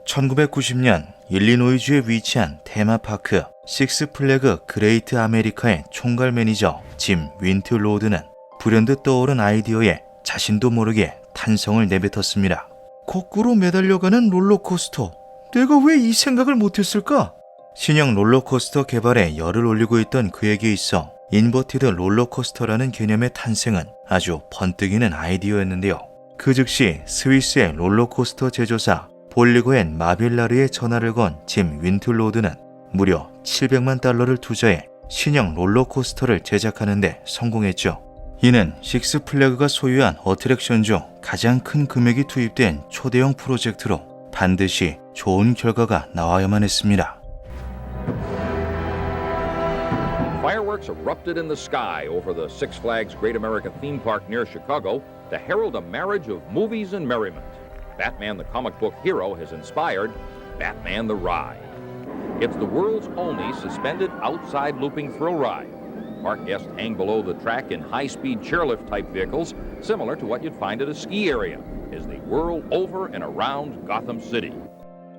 1990년 일리노이주에 위치한 테마파크 식스플래그 그레이트 아메리카의 총괄 매니저 짐 윈틀로드는 불현듯 떠오른 아이디어에 자신도 모르게 탄성을 내뱉었습니다. 거꾸로 매달려가는 롤러코스터. 내가 왜 이 생각을 못했을까? 신형 롤러코스터 개발에 열을 올리고 있던 그에게 있어 인버티드 롤러코스터라는 개념의 탄생은 아주 번뜩이는 아이디어였는데요. 그 즉시 스위스의 롤러코스터 제조사 볼리고앤 마빌라르에 전화를 건 짐 윈틀로드는 무려 700만 달러를 투자해 신형 롤러코스터를 제작하는 데 성공했죠. 이는 식스플래그가 소유한 어트랙션 중 가장 큰 금액이 투입된 초대형 프로젝트로 반드시 좋은 결과가 나와야만 했습니다. Fireworks erupted in the sky over the Six Flags Great America theme park near Chicago to herald a marriage of movies and merriment. Batman the comic book hero has inspired Batman the Ride. It's the world's only suspended outside looping thrill ride. Park guests hang below the track in high-speed chairlift type vehicles, similar to what you'd find at a ski area, as they whirl over and around Gotham City.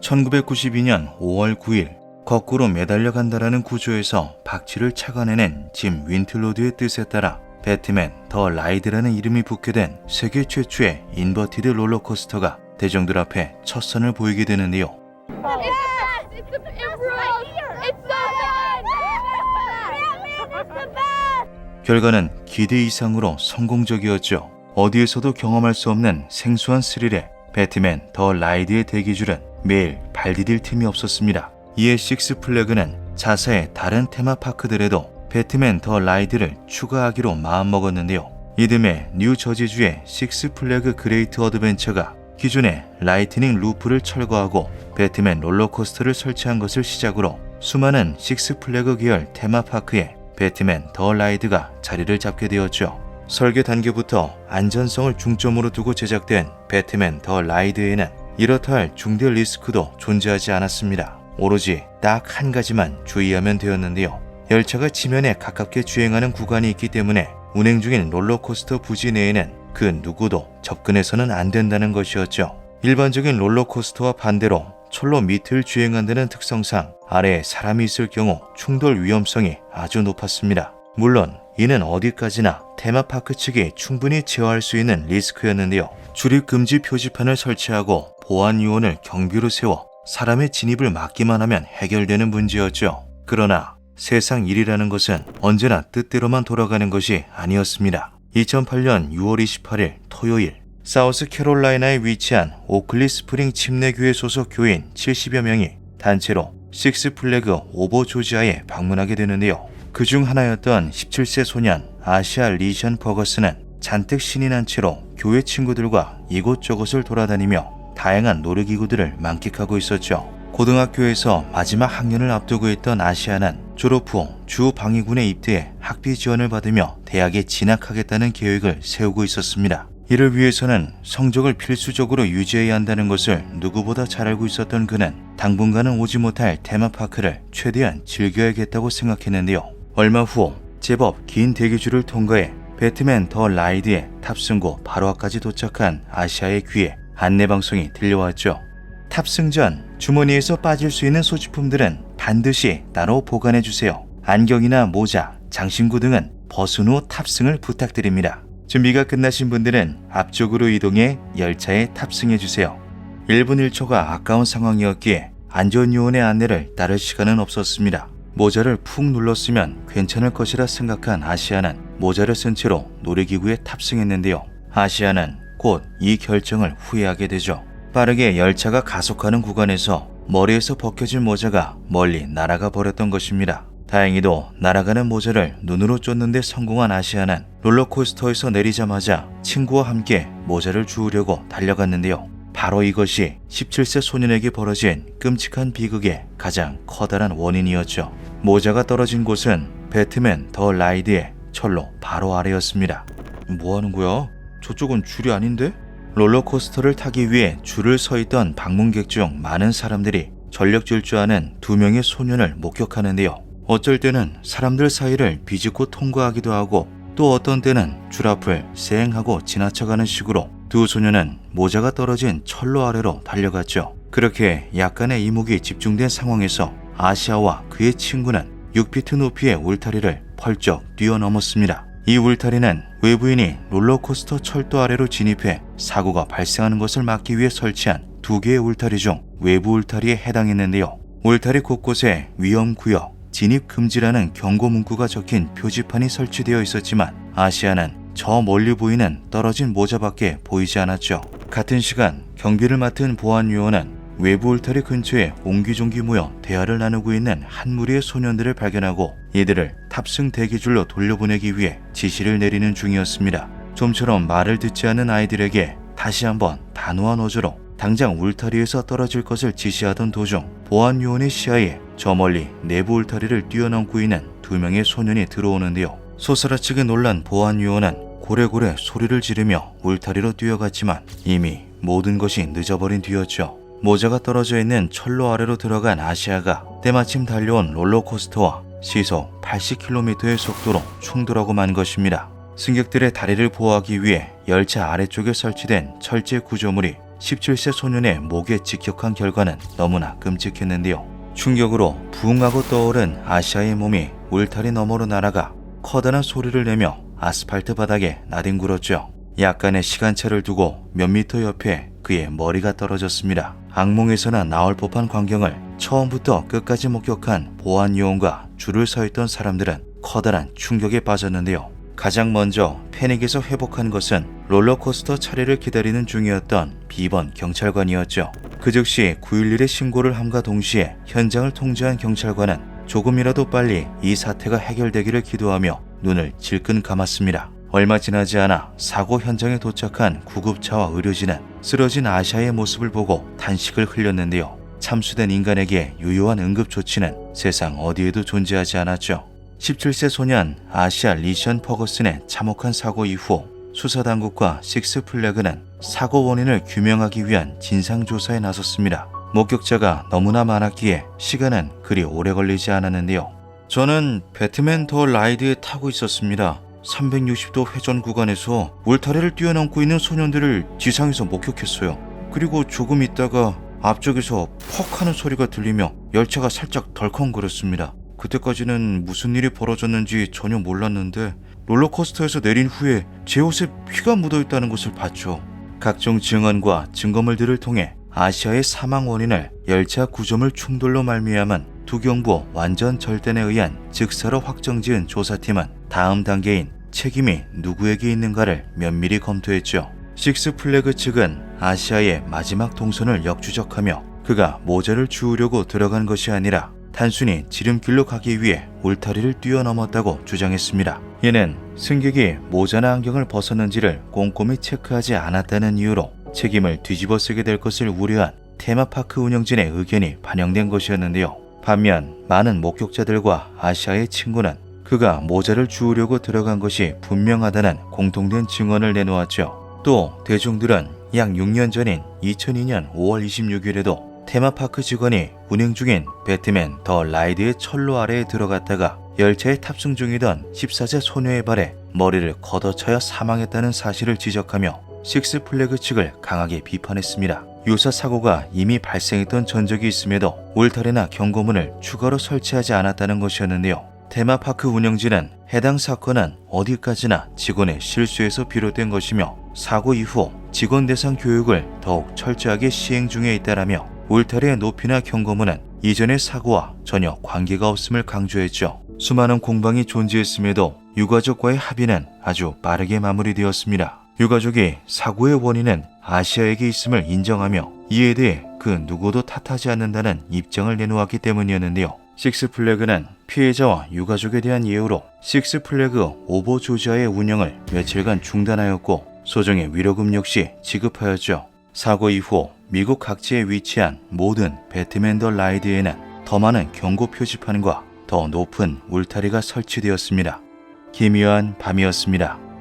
1992년 5월 9일 거꾸로 매달려간다라는 구조에서 박쥐를 착안해낸 짐 윈틀로드의 뜻에 따라 배트맨 더 라이드라는 이름이 붙게 된 세계 최초의 인버티드 롤러코스터가 대중들 앞에 첫 선을 보이게 되는데요. 결과는 기대 이상으로 성공적이었죠. 어디에서도 경험할 수 없는 생소한 스릴에 배트맨 더 라이드의 대기줄은 매일 발 디딜 틈이 없었습니다. 이에 식스플래그는 자사의 다른 테마파크들에도 배트맨 더 라이드를 추가하기로 마음먹었는데요. 이듬해 뉴저지주의 식스플래그 그레이트 어드벤처가 기존의 라이트닝 루프를 철거하고 배트맨 롤러코스터를 설치한 것을 시작으로 수많은 식스플래그 계열 테마파크에 배트맨 더 라이드가 자리를 잡게 되었죠. 설계 단계부터 안전성을 중점으로 두고 제작된 배트맨 더 라이드에는 이렇다 할 중대 리스크도 존재하지 않았습니다. 오로지 딱 한 가지만 주의하면 되었는데요. 열차가 지면에 가깝게 주행하는 구간이 있기 때문에 운행 중인 롤러코스터 부지 내에는 그 누구도 접근해서는 안 된다는 것이었죠. 일반적인 롤러코스터와 반대로 철로 밑을 주행한다는 특성상 아래에 사람이 있을 경우 충돌 위험성이 아주 높았습니다. 물론 이는 어디까지나 테마파크 측이 충분히 제어할 수 있는 리스크였는데요. 출입 금지 표지판을 설치하고 보안 요원을 경비로 세워 사람의 진입을 막기만 하면 해결되는 문제였죠. 그러나 세상 일이라는 것은 언제나 뜻대로만 돌아가는 것이 아니었습니다. 2008년 6월 28일 토요일 사우스캐롤라이나에 위치한 오클리 스프링 침례교회 소속 교인 70여 명이 단체로 식스플래그 오버 조지아에 방문하게 되는데요. 그중 하나였던 17세 소년 아시아 리션 버거스는 잔뜩 신이 난 채로 교회 친구들과 이곳저곳을 돌아다니며 다양한 놀이기구들을 만끽하고 있었죠. 고등학교에서 마지막 학년을 앞두고 있던 아시아는 졸업 후 주 방위군에 입대해 학비 지원을 받으며 대학에 진학하겠다는 계획을 세우고 있었습니다. 이를 위해서는 성적을 필수적으로 유지해야 한다는 것을 누구보다 잘 알고 있었던 그는 당분간은 오지 못할 테마파크를 최대한 즐겨야겠다고 생각했는데요. 얼마 후 제법 긴 대기줄을 통과해 배트맨 더 라이드의 탑승구 바로 앞까지 도착한 아시아의 귀에 안내방송이 들려왔죠. 탑승 전 주머니에서 빠질 수 있는 소지품들은 반드시 따로 보관해주세요. 안경이나 모자, 장신구 등은 벗은 후 탑승을 부탁드립니다. 준비가 끝나신 분들은 앞쪽으로 이동해 열차에 탑승해주세요. 1분 1초가 아까운 상황이었기에 안전요원의 안내를 따를 시간은 없었습니다. 모자를 푹 눌렀으면 괜찮을 것이라 생각한 아시아는 모자를 쓴 채로 놀이기구에 탑승했는데요. 아시아는 곧 이 결정을 후회하게 되죠. 빠르게 열차가 가속하는 구간에서 머리에서 벗겨진 모자가 멀리 날아가 버렸던 것입니다. 다행히도 날아가는 모자를 눈으로 쫓는 데 성공한 아시아는 롤러코스터에서 내리자마자 친구와 함께 모자를 주우려고 달려갔는데요. 바로 이것이 17세 소년에게 벌어진 끔찍한 비극의 가장 커다란 원인이었죠. 모자가 떨어진 곳은 배트맨 더 라이드의 철로 바로 아래였습니다. 뭐하는 거야? 저쪽은 줄이 아닌데? 롤러코스터를 타기 위해 줄을 서 있던 방문객 중 많은 사람들이 전력 질주하는 두 명의 소년을 목격하는데요. 어쩔 때는 사람들 사이를 비집고 통과하기도 하고 또 어떤 때는 줄 앞을 쌩 하고 지나쳐가는 식으로 두 소년은 모자가 떨어진 철로 아래로 달려갔죠. 그렇게 약간의 이목이 집중된 상황에서 아시아와 그의 친구는 6피트 높이의 울타리를 펄쩍 뛰어넘었습니다. 이 울타리는 외부인이 롤러코스터 철도 아래로 진입해 사고가 발생하는 것을 막기 위해 설치한 2개의 울타리 중 외부 울타리에 해당했는데요. 울타리 곳곳에 위험구역, 진입금지라는 경고 문구가 적힌 표지판이 설치되어 있었지만 아시아는 저 멀리 보이는 떨어진 모자밖에 보이지 않았죠. 같은 시간 경비를 맡은 보안요원은 외부 울타리 근처에 옹기종기 모여 대화를 나누고 있는 한 무리의 소년들을 발견하고 이들을 탑승 대기줄로 돌려보내기 위해 지시를 내리는 중이었습니다. 좀처럼 말을 듣지 않는 아이들에게 다시 한번 단호한 어조로 당장 울타리에서 떨어질 것을 지시하던 도중 보안요원의 시야에 저 멀리 내부 울타리를 뛰어넘고 있는 2명의 소년이 들어오는데요. 소스라치게 놀란 보안요원은 고래고래 소리를 지르며 울타리로 뛰어갔지만 이미 모든 것이 늦어버린 뒤였죠. 모자가 떨어져 있는 철로 아래로 들어간 아시아가 때마침 달려온 롤러코스터와 시속 80km의 속도로 충돌하고 만 것입니다. 승객들의 다리를 보호하기 위해 열차 아래쪽에 설치된 철제 구조물이 17세 소년의 목에 직격한 결과는 너무나 끔찍했는데요. 충격으로 부응하고 떠오른 아시아의 몸이 울타리 너머로 날아가 커다란 소리를 내며 아스팔트 바닥에 나뒹굴었죠. 약간의 시간차를 두고 몇 미터 옆에 그의 머리가 떨어졌습니다. 악몽에서나 나올 법한 광경을 처음부터 끝까지 목격한 보안요원과 줄을 서 있던 사람들은 커다란 충격에 빠졌는데요. 가장 먼저 패닉에서 회복한 것은 롤러코스터 차례를 기다리는 중이었던 B번 경찰관이었죠. 그 즉시 911의 신고를 함과 동시에 현장을 통제한 경찰관은 조금이라도 빨리 이 사태가 해결되기를 기도하며 눈을 질끈 감았습니다. 얼마 지나지 않아 사고 현장에 도착한 구급차와 의료진은 쓰러진 아시아의 모습을 보고 탄식을 흘렸는데요. 참수된 인간에게 유효한 응급조치는 세상 어디에도 존재하지 않았죠. 17세 소년 아시아 리션 퍼거슨의 참혹한 사고 이후 수사당국과 식스플래그는 사고 원인을 규명하기 위한 진상조사에 나섰습니다. 목격자가 너무나 많았기에 시간은 그리 오래 걸리지 않았는데요. 저는 배트맨 더 라이드에 타고 있었습니다. 360도 회전 구간에서 울타리를 뛰어넘고 있는 소년들을 지상에서 목격했어요. 그리고 조금 있다가 앞쪽에서 퍽 하는 소리가 들리며 열차가 살짝 덜컹거렸습니다. 그때까지는 무슨 일이 벌어졌는지 전혀 몰랐는데 롤러코스터에서 내린 후에 제 옷에 피가 묻어있다는 것을 봤죠. 각종 증언과 증거물들을 통해 아시아의 사망 원인을 열차 구조물 충돌로 말미암은 두경부 완전 절단에 의한 즉사로 확정지은 조사팀은 다음 단계인 책임이 누구에게 있는가를 면밀히 검토했죠. 식스플래그 측은 아시아의 마지막 동선을 역추적하며 그가 모자를 주우려고 들어간 것이 아니라 단순히 지름길로 가기 위해 울타리를 뛰어넘었다고 주장했습니다. 이는 승객이 모자나 안경을 벗었는지를 꼼꼼히 체크하지 않았다는 이유로 책임을 뒤집어 쓰게 될 것을 우려한 테마파크 운영진의 의견이 반영된 것이었는데요. 반면 많은 목격자들과 아시아의 친구는 그가 모자를 주우려고 들어간 것이 분명하다는 공통된 증언을 내놓았죠. 또 대중들은 약 6년 전인 2002년 5월 26일에도 테마파크 직원이 운행 중인 배트맨 더 라이드의 철로 아래에 들어갔다가 열차에 탑승 중이던 14세 소녀의 발에 머리를 걷어차여 사망했다는 사실을 지적하며 식스플래그 측을 강하게 비판했습니다. 유사 사고가 이미 발생했던 전적이 있음에도 울타리나 경고문을 추가로 설치하지 않았다는 것이었는데요. 테마파크 운영진은 해당 사건은 어디까지나 직원의 실수에서 비롯된 것이며 사고 이후 직원 대상 교육을 더욱 철저하게 시행 중에 있다라며 울타리의 높이나 경고문은 이전의 사고와 전혀 관계가 없음을 강조했죠. 수많은 공방이 존재했음에도 유가족과의 합의는 아주 빠르게 마무리되었습니다. 유가족이 사고의 원인은 아시아에게 있음을 인정하며 이에 대해 그 누구도 탓하지 않는다는 입장을 내놓았기 때문이었는데요. 식스플래그는 피해자와 유가족에 대한 예우로 식스플래그 오버 조지아의 운영을 며칠간 중단하였고 소정의 위로금 역시 지급하였죠. 사고 이후 미국 각지에 위치한 모든 배트맨 더 라이드에는 더 많은 경고 표지판과 더 높은 울타리가 설치되었습니다. 기묘한 밤이었습니다.